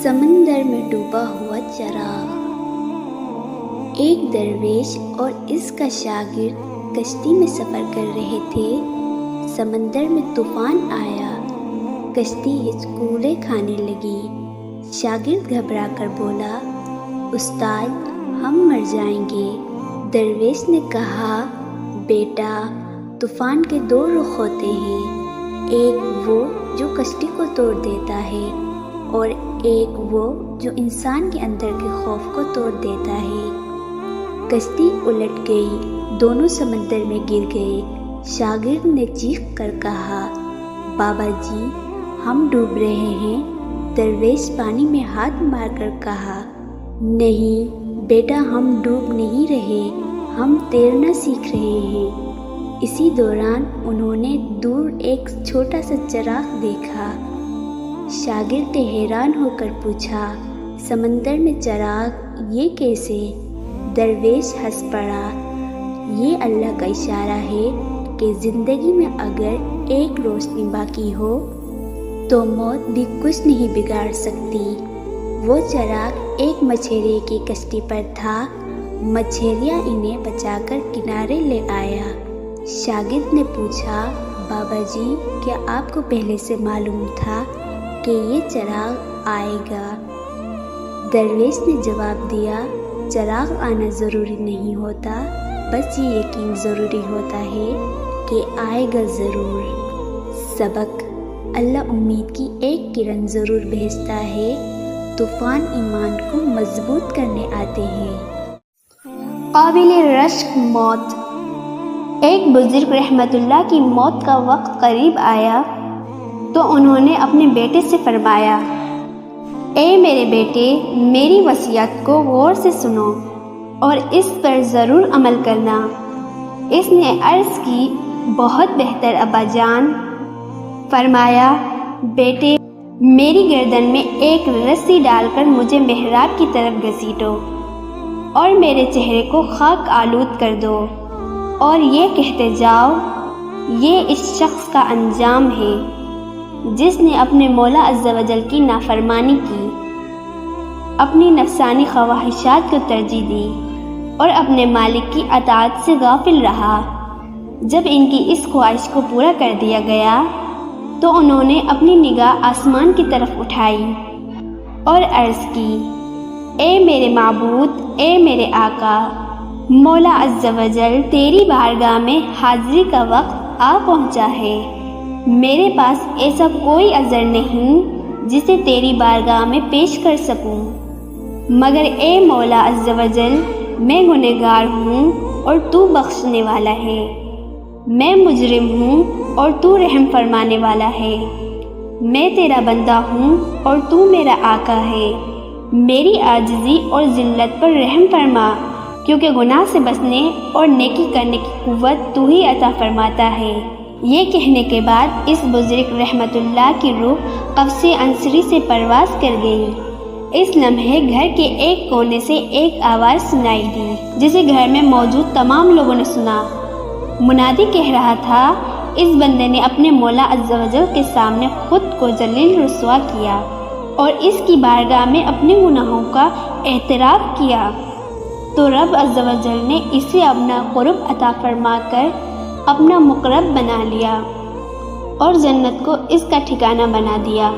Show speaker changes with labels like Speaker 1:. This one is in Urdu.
Speaker 1: سمندر میں ڈوبا ہوا چراغ۔ ایک درویش اور اس کا شاگرد کشتی میں سفر کر رہے تھے۔ سمندر میں طوفان آیا، کشتی ہچکولے کھانے لگی۔ شاگرد گھبرا کر بولا، استاد ہم مر جائیں گے۔ درویش نے کہا، بیٹا طوفان کے دو رخ ہوتے ہیں، ایک وہ جو کشتی کو توڑ دیتا ہے اور ایک وہ جو انسان کے اندر کے خوف کو توڑ دیتا ہے۔ کشتی الٹ گئی، دونوں سمندر میں گر گئے۔ شاگرد نے چیخ کر کہا، بابا جی ہم ڈوب رہے ہیں۔ درویش پانی میں ہاتھ مار کر کہا، نہیں بیٹا ہم ڈوب نہیں رہے، ہم تیرنا سیکھ رہے ہیں۔ اسی دوران انہوں نے دور ایک چھوٹا سا چراغ دیکھا۔ شاگرد نے حیران ہو کر پوچھا، سمندر میں چراغ یہ کیسے؟ درویش ہنس پڑا، یہ اللہ کا اشارہ ہے کہ زندگی میں اگر ایک روشنی باقی ہو تو موت بھی کچھ نہیں بگاڑ سکتی۔ وہ چراغ ایک مچھیرے کی کشتی پر تھا، مچھیریا انہیں بچا کر کنارے لے آیا۔ شاگرد نے پوچھا، بابا جی کیا آپ کو پہلے سے معلوم تھا کہ یہ چراغ آئے گا؟ درویش نے جواب دیا، چراغ آنا ضروری نہیں ہوتا، بس یہ یقین ضروری ہوتا ہے کہ آئے گا ضرور۔ سبق: اللہ امید کی ایک کرن ضرور بھیجتا ہے، طوفان ایمان کو مضبوط کرنے آتے ہیں۔
Speaker 2: قابل رشک موت۔ ایک بزرگ رحمت اللہ کی موت کا وقت قریب آیا تو انہوں نے اپنے بیٹے سے فرمایا، اے میرے بیٹے میری وصیت کو غور سے سنو اور اس پر ضرور عمل کرنا۔ اس نے عرض کی، بہت بہتر ابا جان۔ فرمایا، بیٹے میری گردن میں ایک رسی ڈال کر مجھے محراب کی طرف گھسیٹو اور میرے چہرے کو خاک آلود کر دو اور یہ کہتے جاؤ، یہ اس شخص کا انجام ہے جس نے اپنے مولا عز و جل کی نافرمانی کی، اپنی نفسانی خواہشات کو ترجیح دی اور اپنے مالک کی اطاعت سے غافل رہا۔ جب ان کی اس خواہش کو پورا کر دیا گیا تو انہوں نے اپنی نگاہ آسمان کی طرف اٹھائی اور عرض کی، اے میرے معبود، اے میرے آقا، مولا عز و جل تیری بارگاہ میں حاضری کا وقت آ پہنچا ہے۔ میرے پاس ایسا کوئی عذر نہیں جسے تیری بارگاہ میں پیش کر سکوں، مگر اے مولا عز و جل میں گنہگار ہوں اور تو بخشنے والا ہے، میں مجرم ہوں اور تو رحم فرمانے والا ہے، میں تیرا بندہ ہوں اور تو میرا آقا ہے، میری عاجزی اور ذلت پر رحم فرما، کیونکہ گناہ سے بچنے اور نیکی کرنے کی قوت تو ہی عطا فرماتا ہے۔ یہ کہنے کے بعد اس بزرگ رحمت اللہ کی روح قفس عنصری سے پرواز کر گئی۔ اس لمحے گھر کے ایک کونے سے ایک آواز سنائی دی جسے گھر میں موجود تمام لوگوں نے سنا۔ منادی کہہ رہا تھا، اس بندے نے اپنے مولا عز و جل کے سامنے خود کو ذلیل رسوا کیا اور اس کی بارگاہ میں اپنے گناہوں کا اعتراف کیا، تو رب عز و جل نے اسے اپنا قرب عطا فرما کر اپنا مقرب بنا لیا اور جنت کو اس کا ٹھکانہ بنا دیا۔